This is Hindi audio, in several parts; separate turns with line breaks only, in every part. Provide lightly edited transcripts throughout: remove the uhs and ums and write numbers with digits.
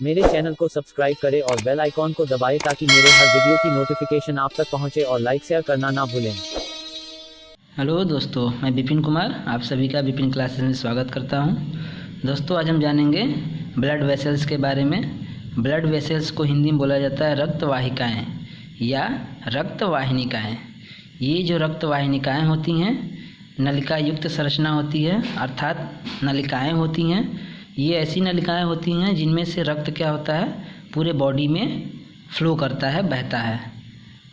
मेरे चैनल को सब्सक्राइब करें और बेल आइकॉन को दबाएं ताकि मेरे हर वीडियो की नोटिफिकेशन आप तक पहुंचे और लाइक शेयर करना ना भूलें।
हेलो दोस्तों, मैं विपिन कुमार आप सभी का विपिन क्लासेस में स्वागत करता हूं। दोस्तों, आज हम जानेंगे ब्लड वेसल्स के बारे में। ब्लड वेसल्स को हिंदी में बोला जाता है रक्त वाहिकाएँ या रक्त वाहिनिकाएँ। ये जो रक्त वाहिनिकाएँ होती हैं नलिका युक्त संरचना होती है, अर्थात नलिकाएँ होती हैं। ये ऐसी नलिकाएँ होती हैं जिनमें से रक्त क्या होता है, पूरे बॉडी में फ्लो करता है, बहता है।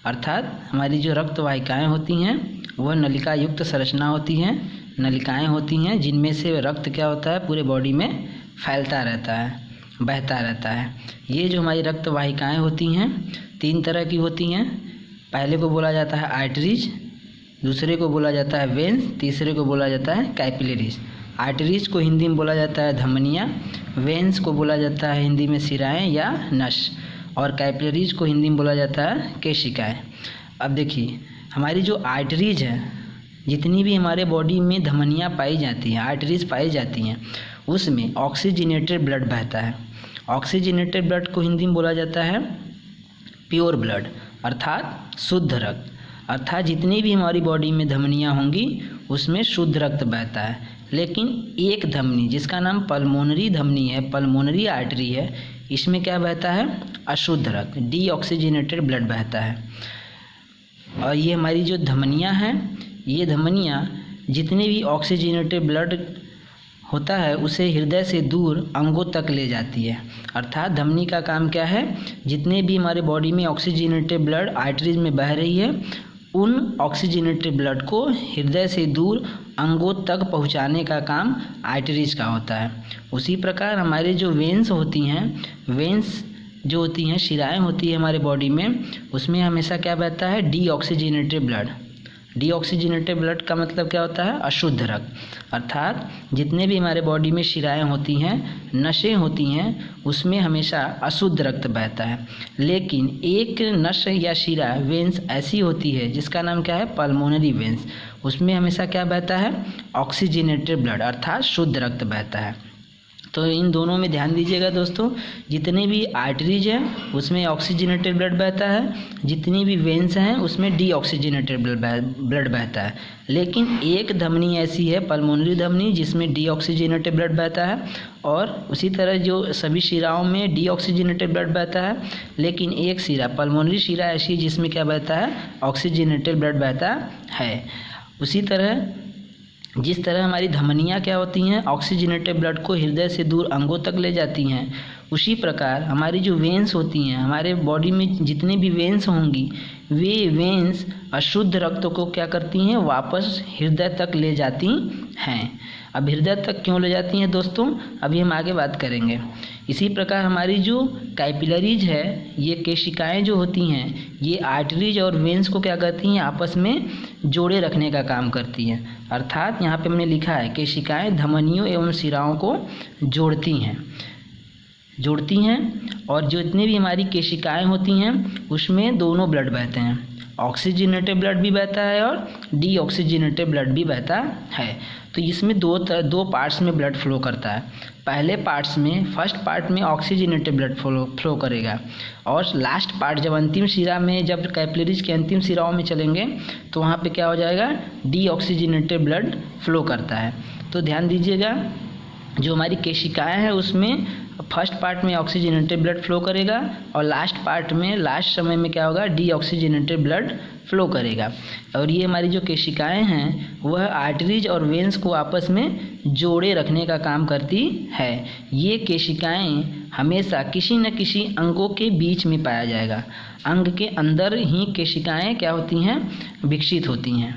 अर्थात हमारी जो रक्त वाहिकाएँ होती हैं वह नलिका युक्त संरचना होती हैं, नलिकाएँ होती हैं जिनमें से रक्त क्या होता है, पूरे बॉडी में फैलता रहता है, बहता रहता है। ये जो हमारी रक्त वाहिकाएँ होती हैं 3 तरह की होती हैं। पहले को बोला जाता है आर्टरीज, दूसरे को बोला जाता है वेन्स, तीसरे को बोला जाता है कैपिलरीज। आर्टरीज को हिंदी में बोला जाता है धमनियाँ, वेन्स को बोला जाता है हिंदी में शिराएँ या नस, और कैपिलरीज को हिंदी में बोला जाता है केशिकाएँ। अब देखिए, हमारी जो आर्टरीज है, जितनी भी हमारे बॉडी में धमनियाँ पाई जाती हैं, आर्टरीज पाई जाती हैं, उसमें ऑक्सीजनेटेड ब्लड बहता है। ऑक्सीजनेटेड ब्लड को हिंदी में बोला जाता है प्योर ब्लड, अर्थात शुद्ध रक्त। अर्थात जितनी भी हमारी बॉडी में धमनियाँ होंगी उसमें शुद्ध रक्त बहता है। लेकिन एक धमनी जिसका नाम पल्मोनरी धमनी है, पल्मोनरी आर्टरी है, इसमें क्या बहता है, अशुद्ध रक्त, डीऑक्सीजनेटेड ब्लड बहता है। और ये हमारी जो धमनियाँ हैं, ये धमनियाँ जितने भी ऑक्सीजनेटेड ब्लड होता है उसे हृदय से दूर अंगों तक ले जाती है। अर्थात धमनी का काम क्या है, जितने भी हमारे बॉडी में ऑक्सीजनेटेड ब्लड आर्टरीज में बह रही है उन ऑक्सीजनेटेड ब्लड को हृदय से दूर अंगों तक पहुंचाने का काम आर्टरीज का होता है। उसी प्रकार हमारे जो वेन्स होती हैं, वेन्स जो होती हैं, शिराएँ होती है हमारे बॉडी में, उसमें हमेशा क्या बहता है, डीऑक्सीजनेटेड ब्लड। डीऑक्सीजनेटेड ब्लड का मतलब क्या होता है, अशुद्ध रक्त। अर्थात जितने भी हमारे बॉडी में शिराएँ होती हैं, नसें होती हैं, उसमें हमेशा अशुद्ध रक्त बहता है। लेकिन एक नस या शिरा वेन्स ऐसी होती है जिसका नाम क्या है, पल्मोनरी वेन्स, उसमें हमेशा क्या बहता है, ऑक्सीजनेटेड ब्लड, अर्थात शुद्ध रक्त बहता है। तो इन दोनों में ध्यान दीजिएगा दोस्तों, जितने भी आर्टरीज हैं उसमें ऑक्सीजनेटेड ब्लड बहता है, जितनी भी वेन्स हैं उसमें डीऑक्सीजनेटेड ब्लड बहता है। लेकिन एक धमनी ऐसी है, पल्मोनरी धमनी, जिसमें डीऑक्सीजनेटेड ब्लड बहता है, और उसी तरह जो सभी शिराओं में डीऑक्सीजनेटेड ब्लड बहता है। लेकिन एक शिरा, पल्मोनरी शिरा ऐसी है जिसमें क्या बहता है, ऑक्सीजनेटेड ब्लड बहता है। उसी तरह जिस तरह हमारी धमनियाँ क्या होती हैं, ऑक्सीजनेटेड ब्लड को हृदय से दूर अंगों तक ले जाती हैं, उसी प्रकार हमारी जो वेन्स होती हैं, हमारे बॉडी में जितनी भी वेन्स होंगी, वे वेन्स अशुद्ध रक्त को क्या करती हैं, वापस हृदय तक ले जाती हैं। अब हृदय तक क्यों ले जाती हैं दोस्तों, अभी हम आगे बात करेंगे। इसी प्रकार हमारी जो कैपिलरीज है, ये केशिकाएँ जो होती हैं, ये आर्टरीज और वेन्स को क्या करती हैं, आपस में जोड़े रखने का काम करती हैं। अर्थात यहाँ पे हमने लिखा है केशिकाएँ धमनियों एवं शिराओं को जोड़ती हैं, और जो इतनी भी हमारी केशिकाएँ होती हैं उसमें दोनों ब्लड बहते हैं, ऑक्सीजनेटेड ब्लड भी बहता है और डीऑक्सीजनेटेड ब्लड भी बहता है। तो इसमें दो पार्ट्स में ब्लड फ्लो करता है। पहले पार्ट्स में, फर्स्ट पार्ट में ऑक्सीजनेटेड ब्लड फ्लो करेगा, और लास्ट पार्ट जब अंतिम शिरा में, जब कैपिलरीज के अंतिम शिराओं में चलेंगे तो वहाँ पे क्या हो जाएगा, डीऑक्सीजनेटेड ब्लड फ्लो करता है। तो ध्यान दीजिएगा, जो हमारी केशिकाएँ हैं उसमें फर्स्ट पार्ट में ऑक्सीजनेटेड ब्लड फ्लो करेगा, और लास्ट पार्ट में, लास्ट समय में क्या होगा, डीऑक्सीजनेटेड ब्लड फ्लो करेगा। और ये हमारी जो केशिकाएँ हैं वह आर्टरीज और वेन्स को आपस में जोड़े रखने का काम करती है। ये केशिकाएँ हमेशा किसी न किसी अंगों के बीच में पाया जाएगा, अंग के अंदर ही केशिकाएँ क्या होती हैं, विकसित होती हैं।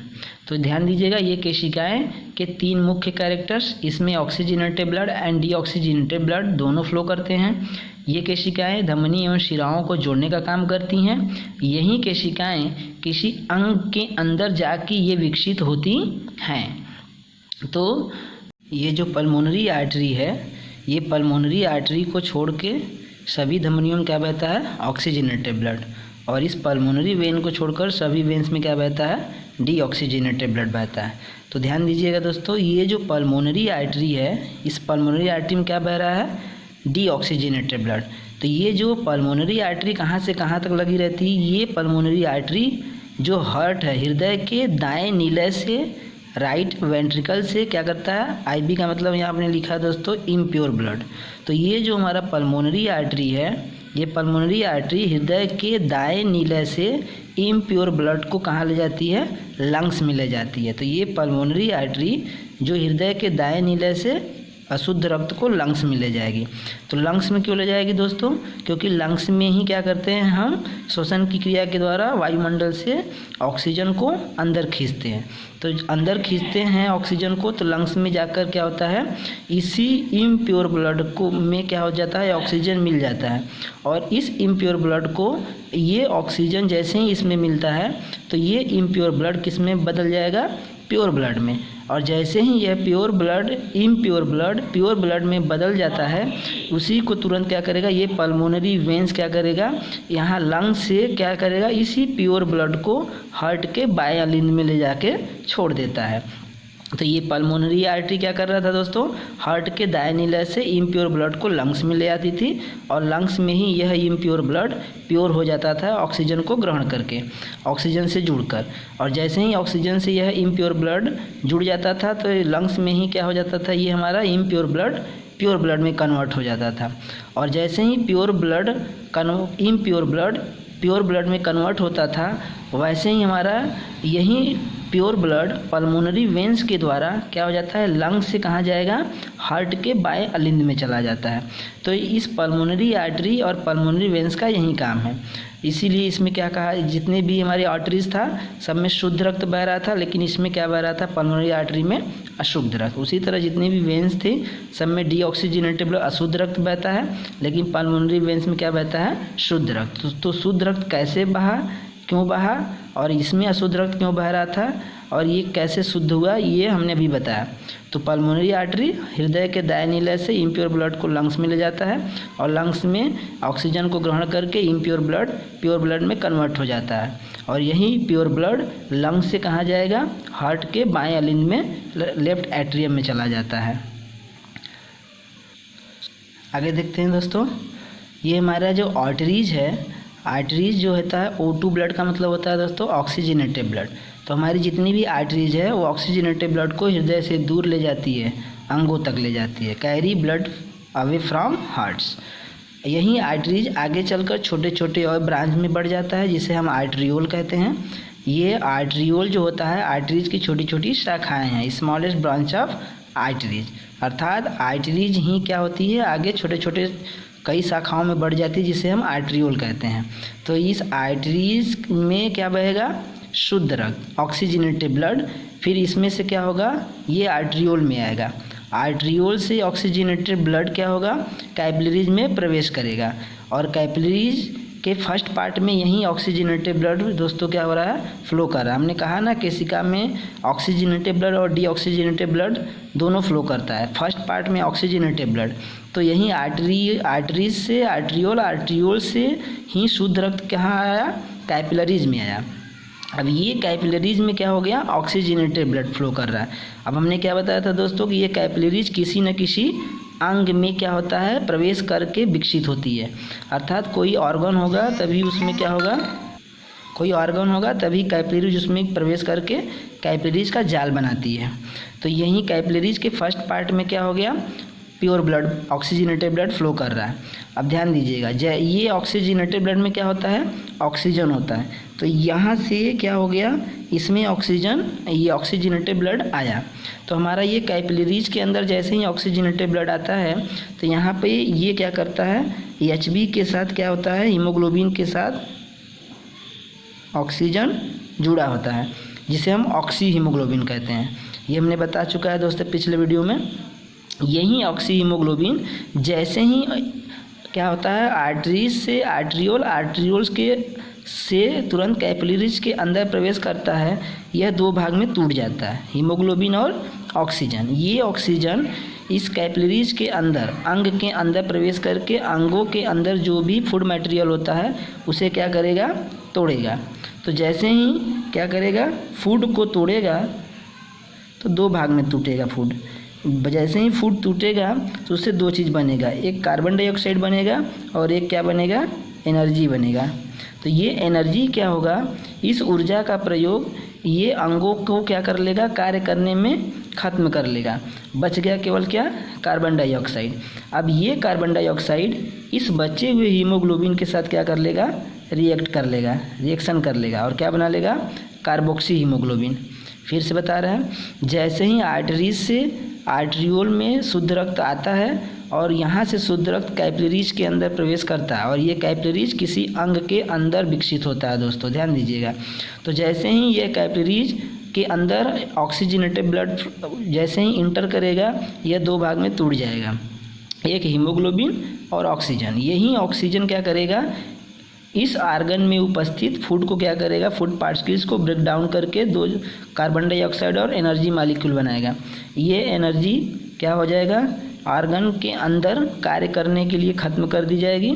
तो ध्यान दीजिएगा, ये केशिकाएँ के 3 मुख्य कैरेक्टर्स, इसमें oxygenated blood and deoxygenated blood दोनों फ्लो करते हैं। ये केशिकाएँ धमनी एवं शिराओं को जोड़ने का काम करती हैं। यही केशिकाएँ किसी अंग के अंदर जाके ये विकसित होती हैं। तो ये जो पल्मोनरी आर्टरी है, ये पल्मोनरी आर्टरी को छोड़ के सभी धमनियों में क्या बहता है, ऑक्सीजनेटेड ब्लड, और इस पल्मोनरी वेन को छोड़कर सभी वेन्स में क्या बहता है, डीऑक्सीजनेटेड ब्लड बहता है। तो ध्यान दीजिएगा दोस्तों, ये जो पल्मोनरी आर्टरी है, इस पल्मोनरी आर्टरी में क्या बह रहा है, डीऑक्सीजनेटेड ब्लड। तो ये जो पल्मोनरी आर्टरी कहाँ से कहाँ तक लगी रहती है, ये पल्मोनरी आर्टरी जो हार्ट है, हृदय के दाएं नीले से राइट वेंट्रिकल से क्या करता है, आईबी का मतलब यहाँ आपने लिखा है दोस्तों इम्प्योर ब्लड। तो ये जो हमारा पल्मोनरी आर्टरी है, ये पल्मोनरी आर्टरी हृदय के दाएं नीले से इम्प्योर ब्लड को कहाँ ले जाती है, लंग्स में ले जाती है। तो ये पल्मोनरी आर्टरी जो हृदय के दाएं नीले से अशुद्ध रक्त को लंग्स में ले जाएगी। तो लंग्स में क्यों ले जाएगी दोस्तों, क्योंकि लंग्स में ही क्या करते हैं हम, श्वसन की क्रिया के द्वारा वायुमंडल से ऑक्सीजन को अंदर खींचते हैं। तो अंदर खींचते हैं ऑक्सीजन को, तो लंग्स में जाकर क्या होता है, इसी इम्प्योर ब्लड को में क्या हो जाता है, ऑक्सीजन मिल जाता है। और इस इम्प्योर ब्लड को ये ऑक्सीजन जैसे ही इसमें मिलता है तो ये इम्प्योर ब्लड किस में बदल जाएगा, प्योर ब्लड में। और जैसे ही यह pure blood impure blood pure blood में बदल जाता है, उसी को तुरंत क्या करेगा, ये पल्मोनरी वेंस क्या करेगा, यहाँ लंग से क्या करेगा, इसी प्योर ब्लड को हार्ट के बाएं लिंब में ले जाके छोड़ देता है। तो ये पल्मोनरी आर्टरी क्या कर रहा था दोस्तों, हार्ट के दाएं नीले से इम्प्योर ब्लड को लंग्स में ले आती थी और लंग्स में ही यह इम्प्योर ब्लड प्योर हो जाता था ऑक्सीजन को ग्रहण करके, ऑक्सीजन से जुड़कर। और जैसे ही ऑक्सीजन से यह इम्प्योर ब्लड जुड़ जाता था तो लंग्स में ही क्या हो जाता था, ये हमारा इम्प्योर ब्लड प्योर ब्लड में कन्वर्ट हो जाता था। और जैसे ही इम्प्योर ब्लड प्योर ब्लड में कन्वर्ट होता था, वैसे ही हमारा यही प्योर ब्लड पल्मोनरी वेंस के द्वारा क्या हो जाता है, लंग्स से कहाँ जाएगा, हार्ट के बाएं अलिंद में चला जाता है। तो इस पल्मोनरी आर्टरी और पल्मोनरी वेंस का यही काम है। इसीलिए इसमें क्या कहा, जितने भी हमारे आर्टरीज था सब में शुद्ध रक्त बह रहा था, लेकिन इसमें क्या बह रहा था, पल्मोनरी आर्टरी में अशुद्ध रक्त। उसी तरह जितने भी वेंस थे सब में डीऑक्सीजनेटेड ब्लड अशुद्ध रक्त बहता है, लेकिन पल्मोनरी वेंस में क्या बहता है, शुद्ध रक्त। तो शुद्ध रक्त कैसे बहा, क्यों बहा, और इसमें अशुद्ध रक्त क्यों बह रहा था, और ये कैसे शुद्ध हुआ, ये हमने अभी बताया। तो पल्मोनरी आर्टरी हृदय के दाएं नीले से इम्प्योर ब्लड को लंग्स में ले जाता है और लंग्स में ऑक्सीजन को ग्रहण करके इम्प्योर ब्लड प्योर ब्लड में कन्वर्ट हो जाता है। और यही प्योर ब्लड लंग्स से कहाँ जाएगा, हार्ट के बाएं अलिंद में लेफ्ट एट्रियम में चला जाता है। आगे देखते हैं दोस्तों, ये हमारा जो आर्टरीज है, आर्टरीज जो होता है O2 ब्लड का मतलब होता है दोस्तों ऑक्सीजनेटेड ब्लड। तो हमारी जितनी भी आर्टरीज है वो ऑक्सीजनेटेड ब्लड को हृदय से दूर ले जाती है, अंगों तक ले जाती है, carry blood away from hearts. यही आर्टरीज आगे चलकर छोटे छोटे और ब्रांच में बढ़ जाता है, जिसे हम आर्टरियोल कहते हैं। ये आर्टरियोल जो होता है आर्टरीज की छोटी छोटी शाखाएँ हैं, स्मॉलेस्ट ब्रांच ऑफ आर्टरीज। अर्थात आर्टरीज ही क्या होती है, आगे छोटे छोटे कई शाखाओं में बढ़ जाती है, जिसे हम आर्टरियोल कहते हैं। तो इस आर्टरीज में क्या बहेगा, शुद्ध रक्त ऑक्सीजनेटेड ब्लड, फिर इसमें से क्या होगा, ये आर्टरियोल में आएगा। आर्टरियोल से ऑक्सीजनेटेड ब्लड क्या होगा, कैपिलरीज में प्रवेश करेगा और कैपिलरीज के फर्स्ट पार्ट में यही ऑक्सीजनेटेड ब्लड दोस्तों क्या हो रहा है, फ्लो कर रहा है। हमने कहा ना केशिका में ऑक्सीजनेटेड ब्लड और डीऑक्सीजनेटेड ब्लड दोनों फ्लो करता है, फर्स्ट पार्ट में ऑक्सीजनेटेड ब्लड। तो यही आर्टरीज से आर्टरियोल से ही शुद्ध रक्त कहाँ आया, कैपिलरीज में आया। अब ये कैपिलरीज में क्या हो गया, ऑक्सीजनेटेड ब्लड फ्लो कर रहा है। अब हमने क्या बताया था दोस्तों कि ये कैपिलरीज किसी न किसी अंग में क्या होता है, प्रवेश करके विकसित होती है। अर्थात कोई ऑर्गन होगा तभी उसमें क्या होगा, कोई ऑर्गन होगा तभी कैपिलरीज उसमें प्रवेश करके कैपिलरीज का जाल बनाती है। तो यही कैपिलरीज के फर्स्ट पार्ट में क्या हो गया, pure blood oxygenated blood flow कर रहा है। अब ध्यान दीजिएगा, ये ऑक्सीजनेटेड ब्लड में क्या होता है, ऑक्सीजन होता है। तो यहाँ से क्या हो गया, इसमें ऑक्सीजन, ये ऑक्सीजनेटेड ब्लड आया। तो हमारा ये कैपिलरीज के अंदर जैसे ही ऑक्सीजनेटेड ब्लड आता है तो यहाँ पे ये क्या करता है, HB के साथ क्या होता है, हीमोग्लोबिन के साथ ऑक्सीजन जुड़ा होता है, जिसे हम ऑक्सी हीमोग्लोबिन कहते हैं। ये हमने बता चुका है दोस्तों पिछले वीडियो में। यही ऑक्सी हीमोग्लोबिन जैसे ही क्या होता है, आर्टरीज से आर्टरियोल्स के से तुरंत कैपिलरीज के अंदर प्रवेश करता है, यह दो भाग में टूट जाता है, हीमोग्लोबिन और ऑक्सीजन। ये ऑक्सीजन इस कैपिलरीज के अंदर, अंग के अंदर प्रवेश करके अंगों के अंदर जो भी फूड मटेरियल होता है उसे क्या करेगा, तोड़ेगा। तो जैसे ही क्या करेगा, फूड को तोड़ेगा तो दो भाग में टूटेगा फूड। जैसे ही फूड टूटेगा तो उससे दो चीज़ बनेगा, एक कार्बन डाइऑक्साइड बनेगा और एक क्या बनेगा, एनर्जी बनेगा। तो ये एनर्जी क्या होगा, इस ऊर्जा का प्रयोग ये अंगों को क्या कर लेगा, कार्य करने में ख़त्म कर लेगा। बच गया केवल क्या, कार्बन डाइऑक्साइड। अब ये कार्बन डाइऑक्साइड इस बचे हुए हीमोग्लोबिन के साथ क्या कर लेगा, रिएक्ट कर लेगा, रिएक्शन कर लेगा और क्या बना लेगा, कार्बोक्सी हीमोग्लोबिन। फिर से बता रहे हैं, जैसे ही आर्टरीज से आर्ट्रियोल में शुद्ध रक्त आता है और यहाँ से शुद्ध रक्त कैपिलरीज के अंदर प्रवेश करता है और ये कैपिलरीज किसी अंग के अंदर विकसित होता है। दोस्तों ध्यान दीजिएगा, तो जैसे ही ये कैपिलरीज के अंदर ऑक्सीजनेटेड ब्लड जैसे ही इंटर करेगा, यह दो भाग में टूट जाएगा, एक हीमोग्लोबिन और ऑक्सीजन। यही ऑक्सीजन क्या करेगा, इस आर्गन में उपस्थित फूड को क्या करेगा, फूड पार्टिकल्स को ब्रेक डाउन करके दो कार्बन डाइऑक्साइड और एनर्जी मॉलिक्यूल बनाएगा। ये एनर्जी क्या हो जाएगा, आर्गन के अंदर कार्य करने के लिए ख़त्म कर दी जाएगी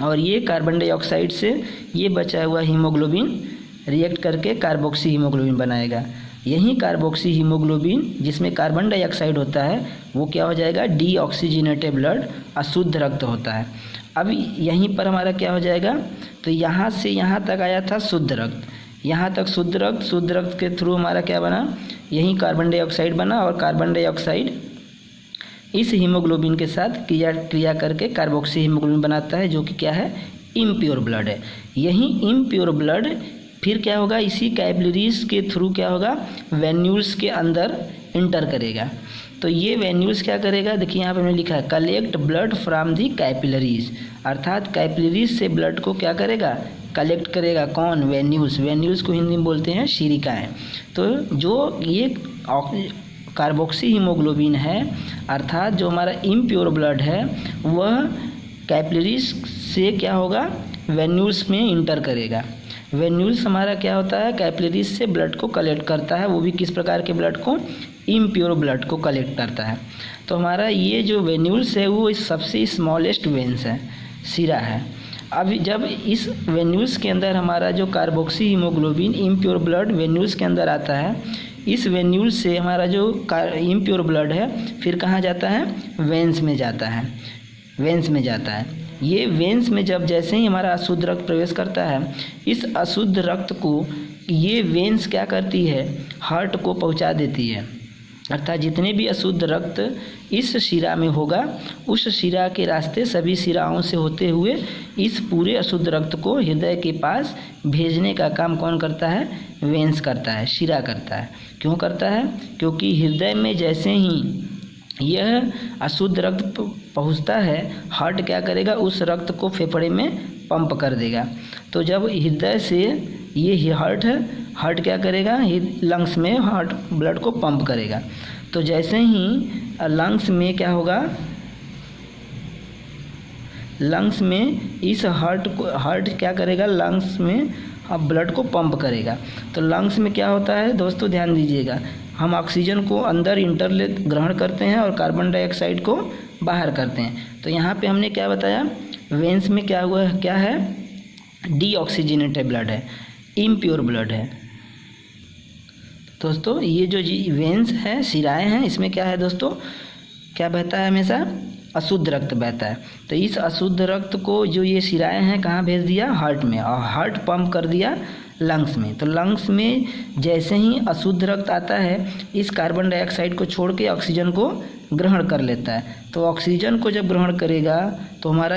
और ये कार्बन डाइऑक्साइड से ये बचा हुआ हीमोग्लोबिन रिएक्ट करके कार्बोक्सी हीमोग्लोबिन बनाएगा। यही कार्बोक्सी हीमोग्लोबिन जिसमें कार्बन डाइऑक्साइड होता है वो क्या हो जाएगा, डीऑक्सीजनेटेड ब्लड, अशुद्ध रक्त होता है। अब यहीं पर हमारा क्या हो जाएगा, तो यहाँ से यहाँ तक आया था शुद्ध रक्त, यहाँ तक शुद्ध रक्त के थ्रू हमारा क्या बना, यहीं कार्बन डाइऑक्साइड बना और कार्बन डाइऑक्साइड इस हीमोग्लोबिन के साथ क्रिया करके कार्बोक्सी हीमोग्लोबिन बनाता है, जो कि क्या है, इम्प्योर ब्लड है। यही इम्प्योर ब्लड फिर क्या होगा, इसी कैपिलरीज के थ्रू क्या होगा, वेन्यूल्स के अंदर इंटर करेगा। तो ये वेन्यूल्स क्या करेगा, देखिए यहाँ पर मैंने लिखा है, collect blood from the capillaries, अर्थात कैपिलरीज से ब्लड को क्या करेगा, कलेक्ट करेगा। कौन, वेन्यूल्स। वेन्यूल्स को हिंदी में बोलते हैं शिरिकाएँ। तो जो ये कार्बोक्सी हीमोग्लोबिन है, अर्थात जो हमारा इम्प्योर ब्लड है, वह कैपिलरीज से क्या होगा, वेन्यूल्स में इंटर करेगा। वेन्यूल्स हमारा क्या होता है, कैपिलरीज से ब्लड को कलेक्ट करता है, वो भी किस प्रकार के ब्लड को, इम्प्योर ब्लड को कलेक्ट करता है। तो हमारा ये जो वेन्यूल्स है वो सबसे स्मॉलेस्ट वेन्स है, सिरा है। अब जब इस वेन्यूल्स के अंदर हमारा जो carboxy haemoglobin impure blood venules के अंदर आता है, इस वेन्यूल से हमारा जो इम्प्योर ब्लड है फिर कहाँ जाता है, वेंस में जाता है, वेंस में जाता है। ये वेंस में जब जैसे ही हमारा अशुद्ध रक्त प्रवेश करता है, इस अशुद्ध रक्त को ये वेंस क्या करती है, हार्ट को पहुंचा देती है। अर्थात जितने भी अशुद्ध रक्त इस शिरा में होगा, उस शिरा के रास्ते सभी शिराओं से होते हुए इस पूरे अशुद्ध रक्त को हृदय के पास भेजने का काम कौन करता है, वेंस करता है, शिरा करता है। क्यों करता है, क्योंकि हृदय में जैसे ही यह अशुद्ध रक्त पहुंचता है, हार्ट क्या करेगा, उस रक्त को फेफड़े में पंप कर देगा। तो जब हृदय से ये हार्ट क्या करेगा, लंग्स में हार्ट ब्लड को पंप करेगा। तो जैसे ही लंग्स में क्या होगा, लंग्स में इस हार्ट क्या करेगा, लंग्स में ब्लड को पंप करेगा। तो लंग्स में क्या होता है दोस्तों, ध्यान दीजिएगा, हम ऑक्सीजन को अंदर ग्रहण करते हैं और कार्बन डाइऑक्साइड को बाहर करते हैं। तो यहाँ पे हमने क्या बताया, वेंस में क्या हुआ, क्या है, डीऑक्सीजनेटेड ब्लड है, इम्प्योर ब्लड है। दोस्तों ये जो वेंस है, शिराएँ हैं, इसमें क्या है दोस्तों, क्या बहता है, हमेशा अशुद्ध रक्त बहता है। तो इस अशुद्ध रक्त को जो ये शिराएँ हैं कहाँ भेज दिया, हार्ट में, और हार्ट पंप कर दिया लंग्स में। तो लंग्स में जैसे ही अशुद्ध रक्त आता है, इस कार्बन डाइऑक्साइड को छोड़ के ऑक्सीजन को ग्रहण कर लेता है। तो ऑक्सीजन को जब ग्रहण करेगा तो हमारा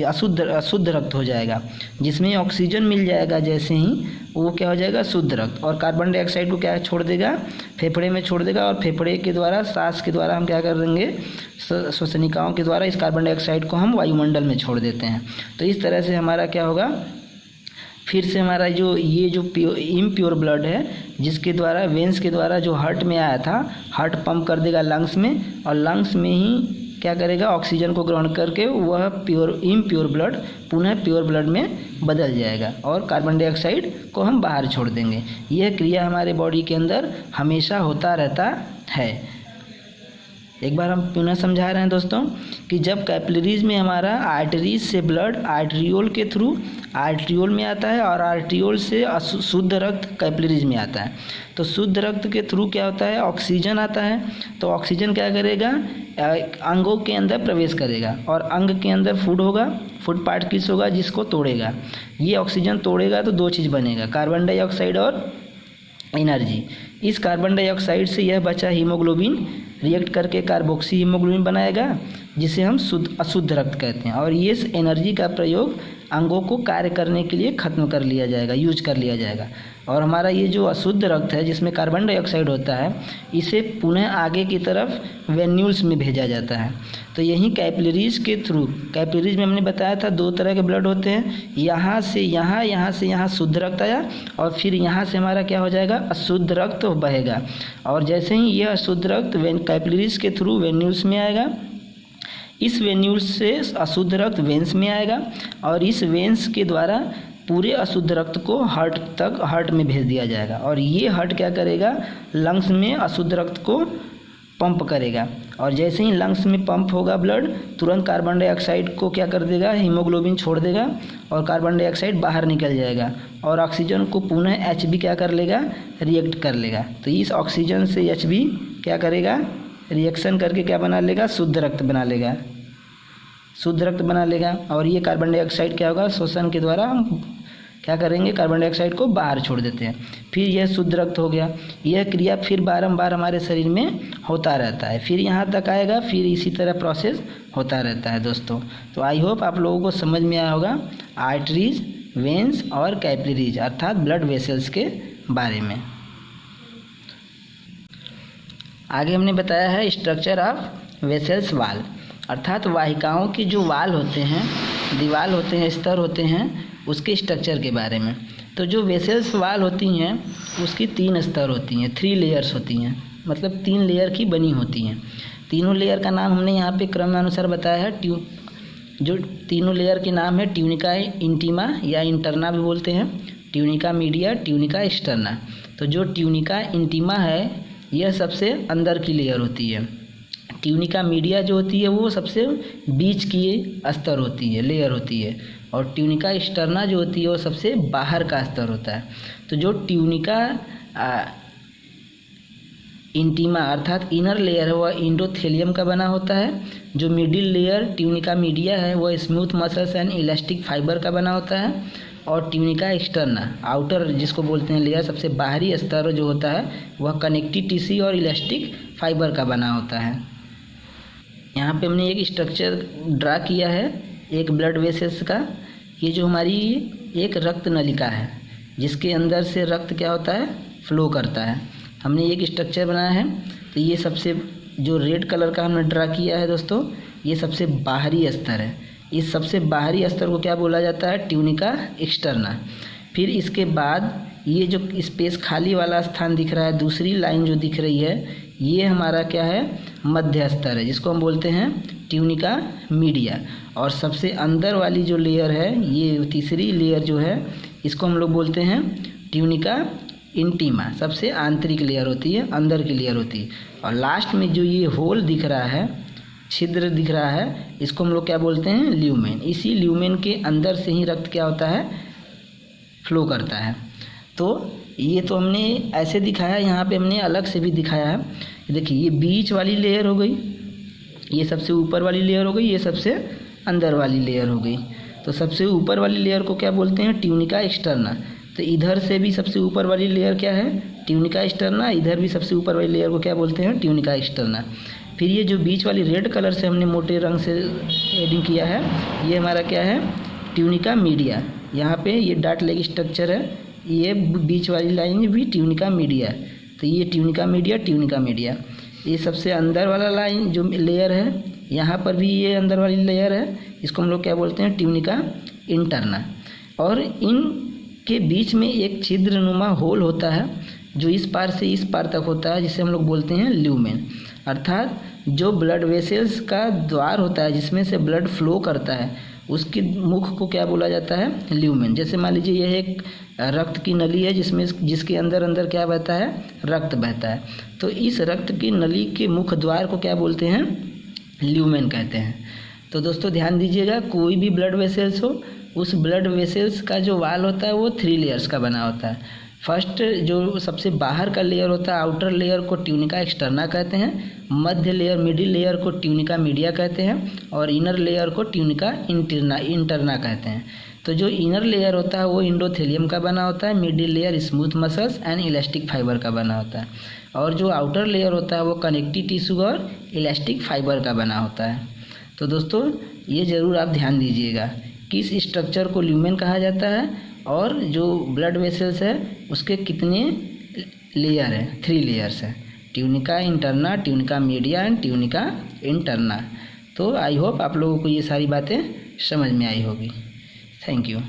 अशुद्ध रक्त हो जाएगा, जिसमें ऑक्सीजन मिल जाएगा जैसे ही, वो क्या हो जाएगा, शुद्ध रक्त। और कार्बन डाइऑक्साइड को क्या छोड़ देगा, फेफड़े में छोड़ देगा, और फेफड़े के द्वारा, सांस के द्वारा हम क्या कर देंगे, श्वसनिकाओं के द्वारा इस कार्बन डाइऑक्साइड को हम वायुमंडल में छोड़ देते हैं। तो इस तरह से हमारा क्या होगा, फिर से हमारा जो ये जो इम्प्योर ब्लड है, जिसके द्वारा वेंस के द्वारा जो हार्ट में आया था, हार्ट पंप कर देगा लंग्स में, और लंग्स में ही क्या करेगा, ऑक्सीजन को ग्रहण करके वह इम्प्योर ब्लड पुनः प्योर ब्लड में बदल जाएगा और कार्बन डाइऑक्साइड को हम बाहर छोड़ देंगे। यह क्रिया हमारे बॉडी के अंदर हमेशा होता रहता है। एक बार हम पुनः समझा रहे हैं दोस्तों कि जब कैपिलरीज में हमारा आर्टरीज से ब्लड आर्ट्रियोल के थ्रू आर्ट्रियोल में आता है और आर्ट्रियोल से शुद्ध रक्त कैपिलरीज में आता है, तो शुद्ध रक्त के थ्रू क्या होता है, ऑक्सीजन आता है। तो ऑक्सीजन क्या करेगा, अंगों के अंदर प्रवेश करेगा और अंग के अंदर फूड होगा, फूड पार्टिकल्स होगा जिसको तोड़ेगा। ये ऑक्सीजन तोड़ेगा तो दो चीज़ बनेगा, कार्बन डाइऑक्साइड और एनर्जी। इस कार्बन डाइऑक्साइड से यह बचा हीमोग्लोबिन रिएक्ट करके कार्बोक्सी हीमोग्लोबिन बनाएगा, जिसे हम अशुद्ध रक्त कहते हैं। और ये एनर्जी का प्रयोग अंगों को कार्य करने के लिए ख़त्म कर लिया जाएगा, यूज कर लिया जाएगा। और हमारा ये जो अशुद्ध रक्त है जिसमें कार्बन डाइऑक्साइड होता है, इसे पुनः आगे की तरफ वेन्यूल्स में भेजा जाता है। तो यही कैपिलरीज के थ्रू, कैपिलरीज में हमने बताया था 2 तरह के ब्लड होते हैं, यहाँ से यहाँ, यहाँ से यहाँ शुद्ध रक्त आया और फिर यहाँ से हमारा क्या हो जाएगा, अशुद्ध रक्त बहेगा। और जैसे ही यह अशुद्ध रक्त कैपिलरीज के थ्रू वेन्यूल्स में आएगा, इस वेन्यूल्स से अशुद्ध रक्त वेंस में आएगा और इस वेंस के द्वारा पूरे अशुद्ध रक्त को हार्ट में भेज दिया जाएगा। और ये हार्ट क्या करेगा, लंग्स में अशुद्ध रक्त को पंप करेगा। और जैसे ही लंग्स में पंप होगा ब्लड, तुरंत कार्बन डाइऑक्साइड को क्या कर देगा, हीमोग्लोबिन छोड़ देगा और कार्बन डाइऑक्साइड बाहर निकल जाएगा और ऑक्सीजन को पुनः Hb क्या कर लेगा, रिएक्ट कर लेगा। तो इस ऑक्सीजन से Hb क्या करेगा, रिएक्शन करके क्या बना लेगा, शुद्ध रक्त बना लेगा, शुद्ध रक्त बना लेगा। और ये कार्बन डाइऑक्साइड क्या होगा, शोषण के द्वारा हम क्या करेंगे, कार्बन डाइऑक्साइड को बाहर छोड़ देते हैं, फिर यह शुद्ध रक्त हो गया। यह क्रिया फिर बारंबार हमारे शरीर में होता रहता है, फिर यहाँ तक आएगा, फिर इसी तरह प्रोसेस होता रहता है दोस्तों। तो आई होप आप लोगों को समझ में आया होगा आर्टरीज, वेंस और कैपिलरीज अर्थात ब्लड वेसल्स के बारे में। आगे हमने बताया है स्ट्रक्चर ऑफ वेसल्स वाल, अर्थात वाहिकाओं की जो वाल होते हैं, दीवार होते हैं, स्तर होते हैं, उसके स्ट्रक्चर के बारे में। तो जो वेसल्स वाल होती हैं उसकी 3 स्तर होती हैं, 3 लेयर्स होती हैं, मतलब 3 लेयर की बनी होती हैं। तीनों लेयर का नाम हमने यहाँ पे क्रमानुसार बताया है। जो तीनों लेयर के नाम है ट्यूनिका इंटीमा या इंटरना भी बोलते हैं, ट्यूनिका मीडिया, ट्यूनिका एक्सटर्ना। तो जो ट्यूनिका इंटीमा है यह सबसे अंदर की लेयर होती है। ट्यूनिका मीडिया जो होती है वो सबसे बीच की स्तर होती है, लेयर होती है। और ट्यूनिका एक्सटर्ना जो होती है वो सबसे बाहर का स्तर होता है। तो जो ट्यूनिका इंटीमा अर्थात इनर लेयर है वह इंडोथेलियम का बना होता है। जो मिडिल लेयर ट्यूनिका मीडिया है वह smooth muscles and elastic fibre का बना होता है। और ट्यूनिका एक्सटर्ना आउटर जिसको बोलते हैं लेयर, सबसे बाहरी स्तर जो होता है वह कनेक्टिव टिश्यू और इलास्टिक फाइबर का बना होता है। यहाँ पे हमने एक स्ट्रक्चर ड्रा किया है एक ब्लड वेसल्स का। ये जो हमारी एक रक्त नलिका है जिसके अंदर से रक्त क्या होता है, फ्लो करता है। हमने एक स्ट्रक्चर बनाया है। तो ये सबसे जो रेड कलर का हमने ड्रा किया है दोस्तों, ये सबसे बाहरी स्तर है। इस सबसे बाहरी स्तर को क्या बोला जाता है, ट्यूनिका एक्सटर्ना। फिर इसके बाद ये जो स्पेस खाली वाला स्थान दिख रहा है, दूसरी लाइन जो दिख रही है, ये हमारा क्या है, मध्य स्तर है जिसको हम बोलते हैं ट्यूनिका मीडिया। और सबसे अंदर वाली जो लेयर है, ये तीसरी लेयर जो है, इसको हम लोग बोलते हैं ट्यूनिका इंटीमा। सबसे आंतरिक लेयर होती है, अंदर की लेयर होती है। और लास्ट में जो ये होल दिख रहा है, छिद्र दिख रहा है, इसको हम लोग क्या बोलते हैं, ल्यूमेन। इसी ल्यूमेन के अंदर से ही रक्त क्या होता है, फ्लो करता है। तो ये तो हमने ऐसे दिखाया, यहाँ पे हमने अलग से भी दिखाया है। देखिए ये बीच वाली लेयर हो गई, ये सबसे ऊपर वाली लेयर हो गई, ये सबसे अंदर वाली लेयर हो गई। तो सबसे ऊपर वाली लेयर को क्या बोलते हैं, ट्यूनिका एक्सटर्ना। तो इधर से भी सबसे ऊपर वाली लेयर क्या है, ट्यूनिका एक्सटर्ना। इधर भी सबसे ऊपर वाली लेयर को क्या बोलते हैं, ट्यूनिका एक्सटर्ना। फिर ये जो बीच वाली रेड कलर से हमने मोटे रंग से एडिंग किया है, ये हमारा क्या है, ट्यूनिका मीडिया। यहाँ पे ये डॉट लेग स्ट्रक्चर है, ये बीच वाली लाइन भी ट्यूनिका मीडिया। तो ये ट्यूनिका मीडिया, ट्यूनिका मीडिया। ये सबसे अंदर वाला लाइन जो लेयर है, यहाँ पर भी ये अंदर वाली लेयर है, इसको हम लोग क्या बोलते हैं, ट्यूनिका इंटरना। और इन के बीच में एक छिद्रनुमा होल होता है जो इस पार से इस पार तक होता है, जिसे हम लोग बोलते हैं ल्यूमेन। अर्थात जो ब्लड वेसल्स का द्वार होता है जिसमें से ब्लड फ्लो करता है, उसके मुख को क्या बोला जाता है, ल्यूमेन। जैसे मान लीजिए यह एक रक्त की नली है जिसके अंदर अंदर क्या बहता है, रक्त बहता है। तो इस रक्त की नली के मुख द्वार को क्या बोलते हैं, ल्यूमेन कहते हैं। तो दोस्तों ध्यान दीजिएगा, कोई भी ब्लड वेसल्स हो, उस ब्लड वेसल्स का जो वाल होता है वो 3 लेयर्स का बना होता है। फर्स्ट जो सबसे बाहर का लेयर होता है, आउटर लेयर को ट्यूनिका एक्सटर्ना कहते हैं, मध्य लेयर मिडिल लेयर को ट्यूनिका मीडिया कहते हैं, और इनर लेयर को ट्यूनिका इंटरना कहते हैं। तो जो इनर लेयर होता है वो इंडोथेलियम का बना होता है, middle layer smooth muscles and elastic fibre का बना होता है, और जो आउटर लेयर होता है वो कनेक्टिव टिश्यू और इलास्टिक फाइबर का बना होता है। तो दोस्तों ये ज़रूर आप ध्यान दीजिएगा, किस स्ट्रक्चर को ल्यूमेन कहा जाता है और जो ब्लड वेसल्स है उसके कितने लेयर हैं, 3 लेयर्स हैं, tunica interna, tunica media and tunica interna. तो आई होप आप लोगों को ये सारी बातें समझ में आई होगी। Thank you.